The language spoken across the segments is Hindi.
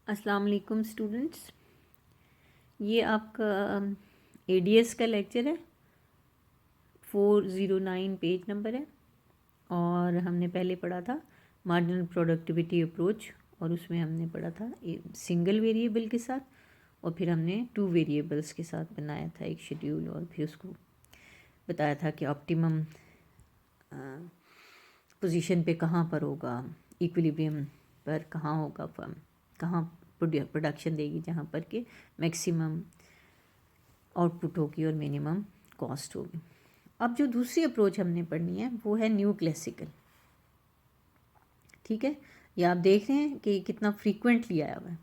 अस्सलाम वालेकुम स्टूडेंट्स, ये आपका एडीएस का लेक्चर है। 409 पेज नंबर है और हमने पहले पढ़ा था मार्जिनल प्रोडक्टिविटी अप्रोच और उसमें हमने पढ़ा था सिंगल वेरिएबल के साथ और फिर हमने 2 वेरिएबल्स के साथ बनाया था एक शेड्यूल और फिर उसको बताया था कि ऑप्टिमम पोजीशन पे कहाँ पर होगा, इक्विलिब्रियम पर कहाँ होगा फर्म, कहाँ प्रोडक्शन देगी जहाँ पर कि मैक्सिमम आउटपुट होगी और मिनिमम कॉस्ट होगी। अब जो दूसरी अप्रोच हमने पढ़नी है वो है न्यू क्लासिकल। ठीक है, ये आप देख रहे हैं कि कितना फ्रीक्वेंटली आया हुआ है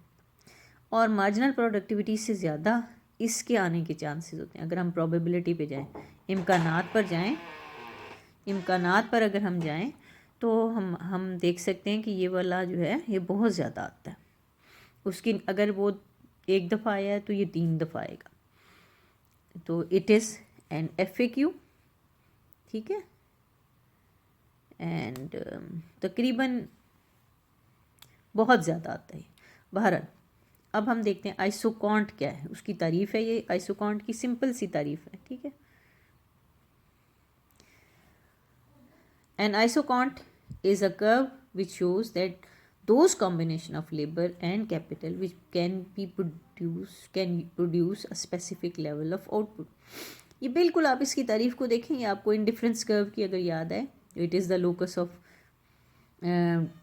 और मार्जिनल प्रोडक्टिविटी से ज़्यादा इसके आने के चांसेस होते हैं। अगर हम प्रोबेबिलिटी पे जाएं, इम्कानात पर जाएं, इम्कानात पर अगर हम जाएं तो हम देख सकते हैं कि ये वाला जो है ये बहुत ज़्यादा आता है। उसकी अगर वो एक दफ़ा आया है तो ये 3 दफ़ा आएगा। तो इट इज़ एन FAQ, ठीक है। एंड तकरीबन बहुत ज़्यादा आता है। बहरहाल अब हम देखते हैं आइसोकॉन्ट क्या है, उसकी तारीफ़ है। ये आइसोकॉन्ट की सिंपल सी तारीफ़ है, ठीक है। An isoquant is a curve which shows that those combination of labor and capital which can produce a specific level of output। ये बिल्कुल आप इसकी तारीफ को देखें, ये आपको इंडिफरेंस कर्व की अगर याद है, it is the locus of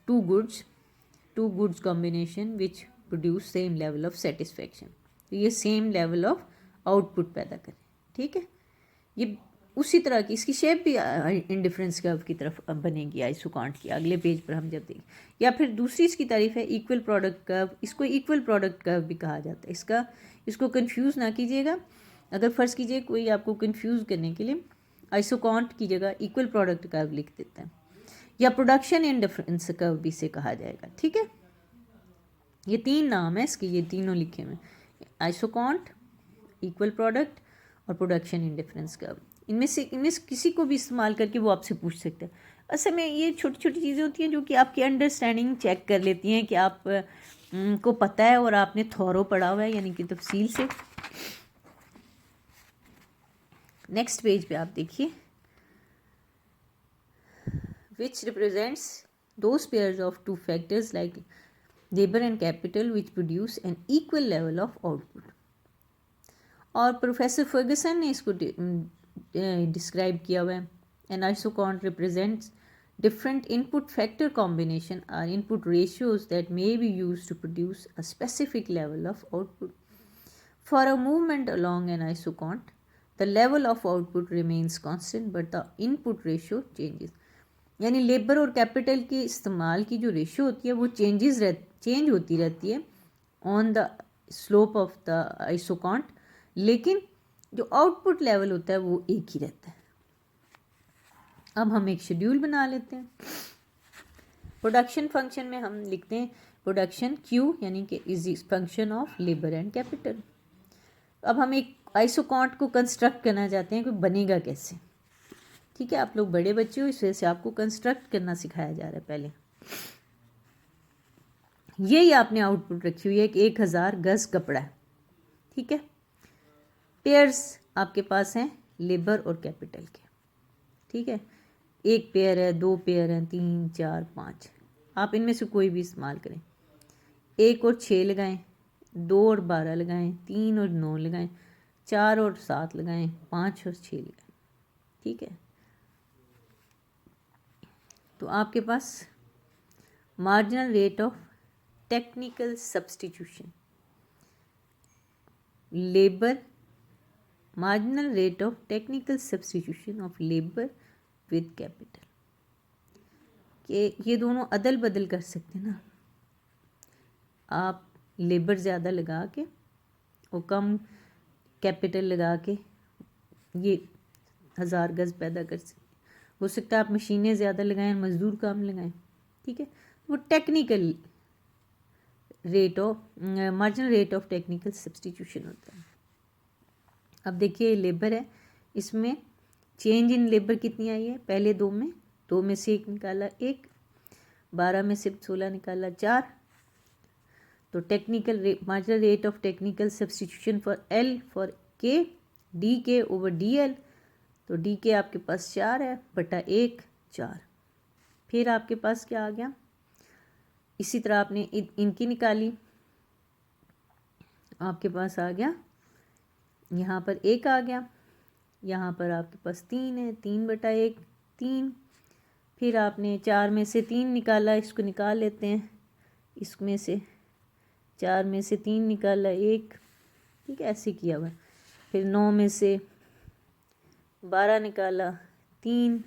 two goods combination which produce same level of satisfaction. तो ये सेम लेवल ऑफ आउटपुट पैदा करें, ठीक है। ये उसी तरह की इसकी शेप भी इंडिफरेंस कर्व की तरफ बनेगी आइसोकॉन्ट की। अगले पेज पर हम जब देखें, या फिर दूसरी इसकी तारीफ है इक्वल प्रोडक्ट कर्व। इसको इक्वल प्रोडक्ट कर्व भी कहा जाता है। इसको कंफ्यूज ना कीजिएगा। अगर फ़र्ज़ कीजिए कोई आपको कंफ्यूज करने के लिए आइसोकॉन्ट की जगह इक्वल प्रोडक्ट कर्व लिख देता है, या प्रोडक्शन इंडिफरेंस कर्व भी इसे कहा जाएगा, ठीक है। ये 3 नाम है इसके, ये तीनों लिखे हुए, आइसोकॉन्ट, इक्वल प्रोडक्ट और प्रोडक्शन इंडिफरेंस कर्व। इनमें से किसी को भी इस्तेमाल करके वो आपसे पूछ सकते हैं। असल में ये छोटी छोटी चीज़ें होती हैं जो कि आपकी अंडरस्टैंडिंग चेक कर लेती हैं कि आप को पता है और आपने थॉरो पढ़ा हुआ है, यानी कि तफसील से। नेक्स्ट पेज पे आप देखिए, which represents those pairs of 2 factors like labour and capital which produce an equal level of output. और प्रोफेसर फर्गसन ने इसको डिस्क्राइब किया हुआ है। An isoquant represents different input factor combination are input ratios that may be used to produce a specific level of output. For a movement along an isocont, the level of output remains constant but the input ratio changes। यानी लेबर और कैपिटल के इस्तेमाल की जो रेशियो होती है वो चेंज होती रहती है on the slope of the isoquant, लेकिन जो आउटपुट लेवल होता है वो एक ही रहता है। अब हम एक शेड्यूल बना लेते हैं। प्रोडक्शन फंक्शन में हम लिखते हैं प्रोडक्शन Q, यानी कि is function of labour and capital. अब हम एक आइसोकॉन्ट को कंस्ट्रक्ट करना चाहते हैं कि बनेगा कैसे, ठीक है। आप लोग बड़े बच्चे हो, इस वजह से आपको कंस्ट्रक्ट करना सिखाया जा रहा है। पहले ये आपने आउटपुट रखी हुई है कि 1000 गज कपड़ा है, ठीक है। पेयर्स आपके पास हैं लेबर और कैपिटल के, ठीक है। 1 पेयर है, 2 पेयर हैं, 3, 4, 5। आप इनमें से कोई भी इस्तेमाल करें। 1 और 6 लगाएं, 2 और 12 लगाएं, 3 और 9 लगाएं, 4 और 7 लगाएं, 5 और 6 लगाएं, ठीक है। तो आपके पास marginal rate of technical substitution labour, marginal rate of technical substitution of labour with capital, कि ये दोनों अदल बदल कर सकते हैं ना। आप लेबर ज़्यादा लगा के और कम कैपिटल लगा के ये 1000 गज पैदा कर सकते। हो सकता है आप मशीनें ज़्यादा लगाएं, मज़दूर कम लगाएं, ठीक है। वो technical rate of marginal rate of technical substitution होता है। अब देखिए लेबर है, इसमें चेंज इन लेबर कितनी आई है, पहले 2 में से 1 निकाला 1, 12 में से 16 निकाला 4, तो marginal rate of technical substitution for L for के, डी के ओवर डी एल, तो डी के आपके पास 4 है बटा 1 4। फिर आपके पास क्या आ गया, इसी तरह आपने इनकी निकाली, आपके पास आ गया यहाँ पर 1 आ गया, यहाँ पर आपके पास 3 है, 3 बटा 1 3। फिर आपने 4 में से 3 निकाला, इसको निकाल लेते हैं, इसमें से 4 में से 3 निकाला 1, ठीक है, ऐसे किया हुआ। फिर 9 में से 12 निकाला 3,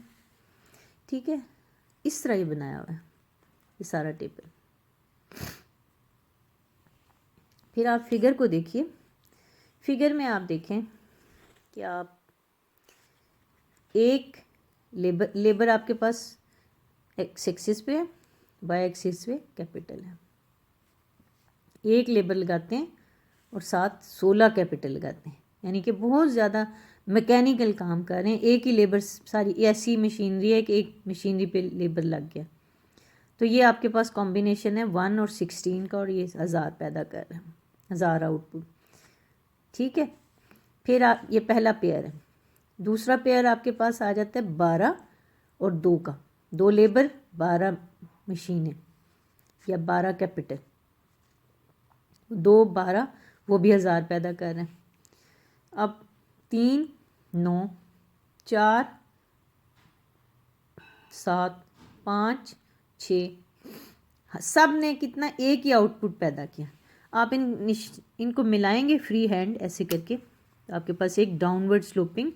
ठीक है, इस तरह ये बनाया हुआ है ये सारा टेबल। फिर आप फिगर को देखिए, फिगर में आप देखें कि आप एक लेबर आपके पास एक्स एक्सिस पे है, वाई एक्सिस पे कैपिटल है, एक लेबर लगाते हैं और साथ 16 कैपिटल लगाते हैं, यानी कि बहुत ज़्यादा मैकेनिकल काम कर रहे हैं। एक ही लेबर, सारी ऐसी मशीनरी है कि एक मशीनरी पे लेबर लग गया। तो ये आपके पास कॉम्बिनेशन है 1 और 16 का, और ये 1000 पैदा कर रहे हैं, 1000 आउटपुट, ठीक है। फिर आप, ये पहला पेयर है। दूसरा पेयर आपके पास आ जाता है 12 और 2 का, 2 लेबर 12 मशीनें या 12 कैपिटल, 2 12 वो भी 1000 पैदा कर रहे हैं। अब 3 9 4 7 5 6 सब ने कितना, एक ही आउटपुट पैदा किया। आप इनको मिलाएंगे फ्री हैंड ऐसे करके, तो आपके पास एक downward sloping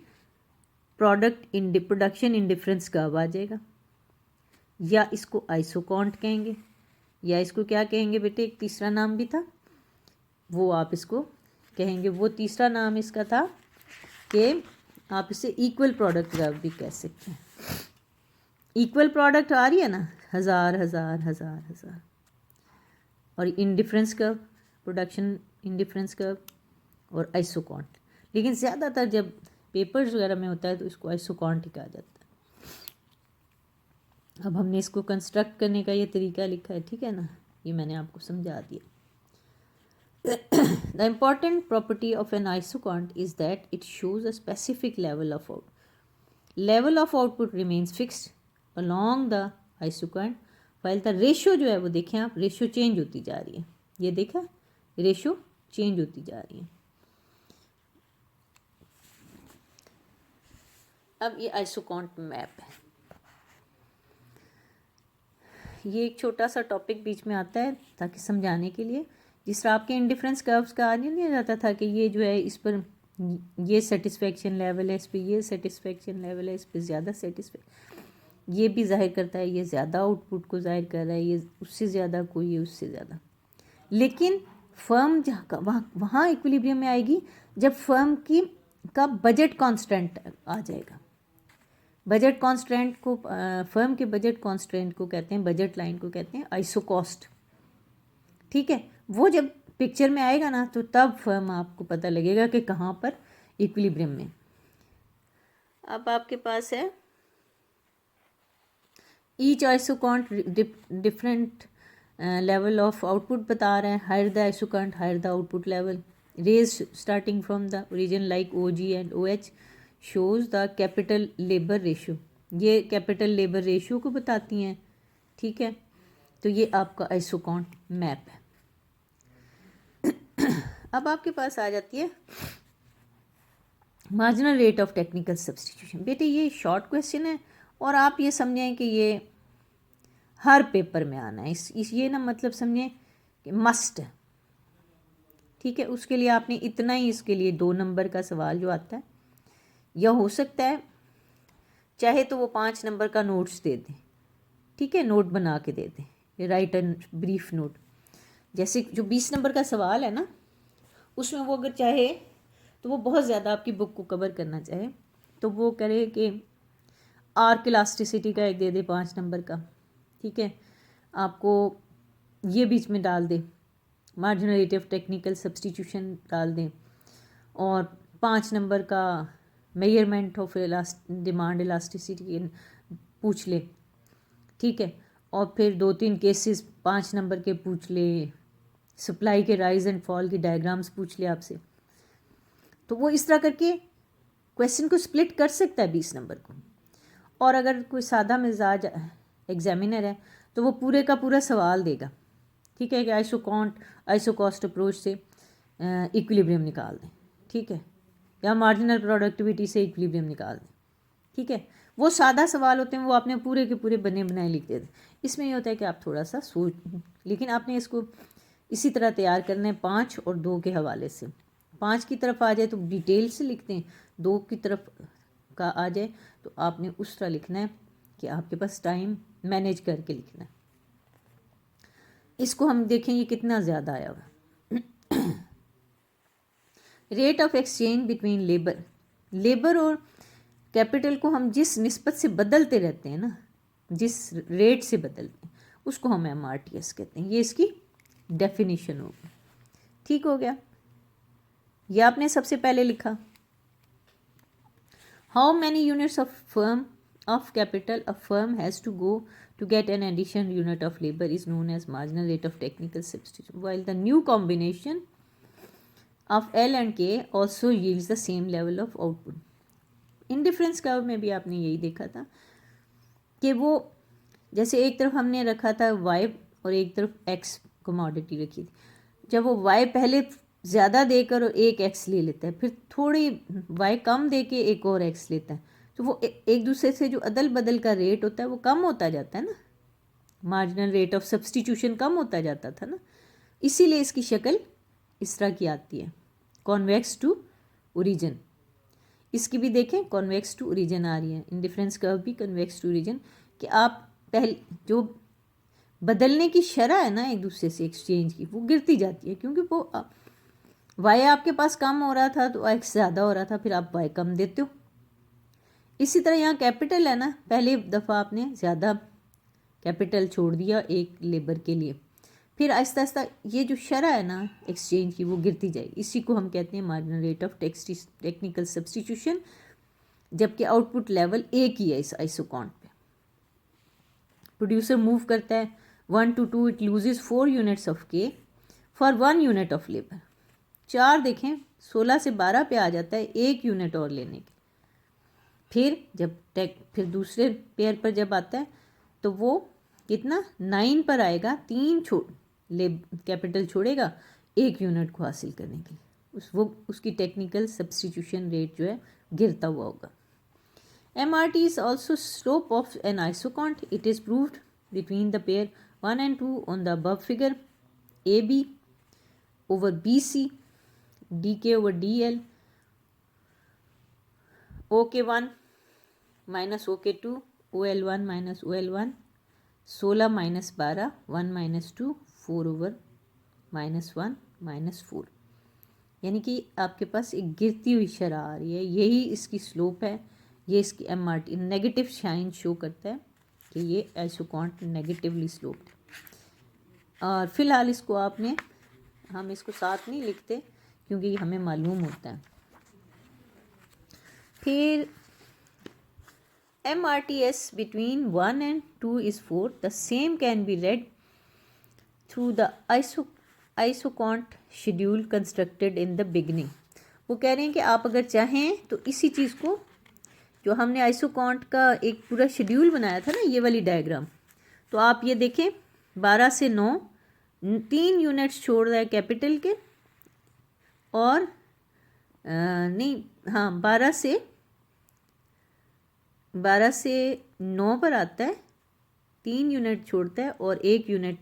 production indifference curve आ जाएगा, या इसको आइसोकॉन्ट कहेंगे, या इसको क्या कहेंगे बेटे, एक तीसरा नाम भी था, वो आप इसको कहेंगे, वो तीसरा नाम इसका था कि आप इसे इक्वल प्रोडक्ट कर्व भी कह सकते हैं। इक्वल प्रोडक्ट आ रही है ना, 1000 1000 1000 1000, और indifference curve, production indifference curve और आइसोकॉन्ट। लेकिन ज़्यादातर जब पेपर्स वगैरह में होता है तो इसको आइसोकॉन्ट ही कहा जाता है। अब हमने इसको कंस्ट्रक्ट करने का ये तरीका लिखा है, ठीक है ना, ये मैंने आपको समझा दिया। The important property of an isocont is that it shows a specific level of output. Level of output remains fixed along the isocont, while the ratio जो है वो देखें आप, रेशो चेंज होती जा रही है, ये देखा, रेशो चेंज होती जा रही है। अब ये आइसोकॉन्ट मैप है, ये एक छोटा सा टॉपिक बीच में आता है ताकि समझाने के लिए। जिस तरह आपके इंडिफरेंस कर्व्स का आ नहीं जाता था कि ये जो है इस पर ये सेटिस्फेक्शन लेवल है, इस पर ये सेटिस्फेक्शन लेवल है, इस पर ज़्यादा सेटिस्फेक्शन, ये भी जाहिर करता है ये ज़्यादा आउटपुट को जाहिर कर रहा है, ये उससे ज़्यादा, कोई ये उससे ज़्यादा। लेकिन फर्म जहाँ वहाँ इक्विलिब्रियम में आएगी जब फर्म का बजट कांस्टेंट आ जाएगा। बजट कांस्टेंट को, फर्म के बजट कांस्टेंट को कहते हैं, बजट लाइन को कहते हैं आइसोकॉस्ट, ठीक है। वो जब पिक्चर में आएगा ना तो तब फर्म आपको पता लगेगा कि कहाँ पर इक्विलिब्रियम में। अब आपके पास है each isoquant different level of output बता रहे हैं, higher the isoquant higher the output level, rays starting from the origin like O G and O H shows the capital labour ratio, ये कैपिटल लेबर रेशियो को बताती हैं, ठीक है। तो ये आपका आइसोकॉन्ट मैप है। अब आपके पास आ जाती है marginal rate of technical substitution. बेटे ये शॉर्ट क्वेश्चन है और आप ये समझें कि ये हर पेपर में आना है, इस ये ना मतलब समझें कि मस्ट है, ठीक है। उसके लिए आपने इतना ही, इसके लिए 2 नंबर का सवाल जो आता है, या हो सकता है चाहे तो वो 5 नंबर का नोट्स दे दें, ठीक है, नोट बना के दे दें, राइट एंड ब्रीफ नोट। जैसे जो 20 नंबर का सवाल है ना, उसमें वो अगर चाहे तो वो बहुत ज़्यादा आपकी बुक को कवर करना चाहे तो वो करे कि आर्क इलास्टिसिटी का एक दे दे 5 नंबर का, ठीक है, आपको ये बीच में डाल दे, marginal rate of technical substitution डाल दें, और 5 नंबर का मेजरमेंट ऑफ डिमांड इलास्टिसिटी पूछ ले, ठीक है, और फिर 2-3 केसेस 5 नंबर के पूछ ले, सप्लाई के राइज एंड फॉल की डायग्राम्स पूछ लिया आपसे, तो वो इस तरह करके क्वेश्चन को स्प्लिट कर सकता है 20 नंबर को। और अगर कोई सादा मिजाज एग्जामिनर है तो वो पूरे का पूरा सवाल देगा, ठीक है, कि आइसोकॉस्ट अप्रोच से इक्विलिब्रियम निकाल दें, ठीक है, या मार्जिनल प्रोडक्टिविटी से इक्विलिब्रियम निकाल दें, ठीक है। वो सादा सवाल होते हैं, वो आपने पूरे के पूरे बने बनाए लिख देते। इसमें ये होता है कि आप थोड़ा सा सोच, लेकिन आपने इसको इसी तरह तैयार करना है 5 और 2 के हवाले से। 5 की तरफ आ जाए तो डिटेल से लिखते हैं, 2 की तरफ का आ जाए तो आपने उस तरह लिखना है कि आपके पास टाइम मैनेज करके लिखना है। इसको हम देखें ये कितना ज़्यादा आया हुआ। Rate of exchange between labour और कैपिटल को हम जिस निस्बत से बदलते रहते हैं ना, जिस रेट से बदलते हैं, उसको हम MRTS कहते हैं। ये इसकी डेफिनेशन होगी, ठीक हो गया। ये आपने सबसे पहले लिखा। How many units of capital a firm has to go to get an additional unit of labor is known as marginal rate of technical substitution, while the new combination of L and K also yields the same level of output. Indifference curve में भी आपने यही देखा था कि वो जैसे एक तरफ हमने रखा था Y और एक तरफ X कमोडिटी रखी थी। जब वो Y पहले ज़्यादा देकर और एक X ले लेता है, फिर थोड़ी Y कम दे के एक और X लेता है, तो वो एक दूसरे से जो अदल बदल का रेट होता है वो कम होता जाता है ना, मार्जिनल रेट ऑफ सब्सटीट्यूशन कम होता जाता था ना। इसीलिए इसकी शक्ल इस तरह की आती है, कॉन्वेक्स टू ओरिजिन। इसकी भी देखें कॉन्वेक्स टू ओरिजिन आ रही है, इंडिफरेंस कर्व भी कॉन्वेक्स टू ओरिजिन, कि आप पहले जो बदलने की शरह है ना एक दूसरे से एक्सचेंज की, वो गिरती जाती है, क्योंकि वो वाई आपके पास कम हो रहा था तो एक्स ज़्यादा हो रहा था, फिर आप वाई कम देते हो। इसी तरह यहाँ कैपिटल है ना, पहले दफ़ा आपने ज़्यादा कैपिटल छोड़ दिया एक लेबर के लिए, फिर आहिस्ता आहिस्ता ये जो शरह है ना एक्सचेंज की वो गिरती जाएगी। इसी को हम कहते हैं marginal rate of technical substitution, जबकि आउटपुट लेवल एक ही है इस आइसोकॉन्ट पे। प्रोड्यूसर मूव करता है 1 to 2, it loses 4 units of के फॉर 1 यूनिट ऑफ लेबर। 4 देखें 16 से 12 पे आ जाता है 1 यूनिट और लेने के। फिर दूसरे पेयर पर जब आता है तो वो कितना 9 पर आएगा, 3 कैपिटल छोड़ेगा 1 यूनिट को हासिल करने के लिए, उसकी टेक्निकल सब्सटीट्यूशन रेट जो है गिरता हुआ होगा। MRT is also slope of an isocont. It is proved between the pair 1 and 2 on the above figure. AB over BC, DK over DL, OK1 minus OK2, OL1 minus OL1, 16 minus 12, 1 minus 2, 4 over minus 1 minus 4, यानी कि आपके पास एक गिरती हुई शरह आ रही है। यही इसकी स्लोप है, ये इसकी MRT नेगेटिव साइन शो करता है कि ये आइसोकॉन्ट नेगेटिवली स्लोप्ड है। और फिलहाल इसको हम इसको साथ नहीं लिखते क्योंकि ये हमें मालूम होता है। फिर MRTS between 1 and 2 is 4. The same can be read through the isocont schedule constructed in the beginning. वो कह रहे हैं कि आप अगर चाहें तो इसी चीज़ को, जो हमने आइसोकॉन्ट का एक पूरा शेड्यूल बनाया था ना, ये वाली डायग्राम, तो आप ये देखें 12 से 9 3 यूनिट्स छोड़ रहा है कैपिटल के, और नहीं हाँ 12 से 9 पर आता है, 3 यूनिट छोड़ता है और 1 यूनिट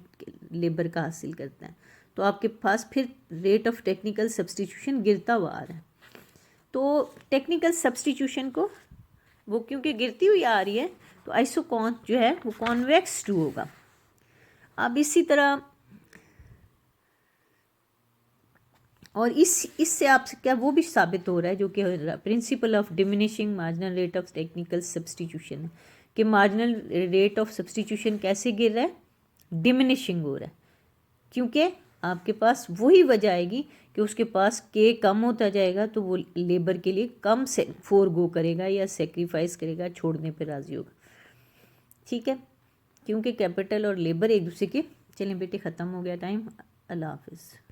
लेबर का हासिल करता है। तो आपके पास फिर रेट ऑफ टेक्निकल सब्सटीट्यूशन गिरता हुआ आ रहा है। तो टेक्निकल सब्सटीट्यूशन को वो क्योंकि गिरती हुई आ रही है तो आइसोकॉन्ट जो है वो कॉन्वेक्स टू होगा। अब इसी तरह और इससे आपसे क्या वो भी साबित हो रहा है, जो कि principle of diminishing marginal rate of technical substitution है, कि मार्जिनल रेट ऑफ सब्सटीट्यूशन कैसे गिर रहा है, डिमिनिशिंग हो रहा है, क्योंकि आपके पास वही वजह आएगी कि उसके पास के कम होता जाएगा तो वो लेबर के लिए कम से फोरगो करेगा या सेक्रीफाइस करेगा, छोड़ने पर राजी होगा। ठीक है, क्योंकि कैपिटल और लेबर एक दूसरे के, चलें बेटे ख़त्म हो गया टाइम। अल्लाह हाफिज़।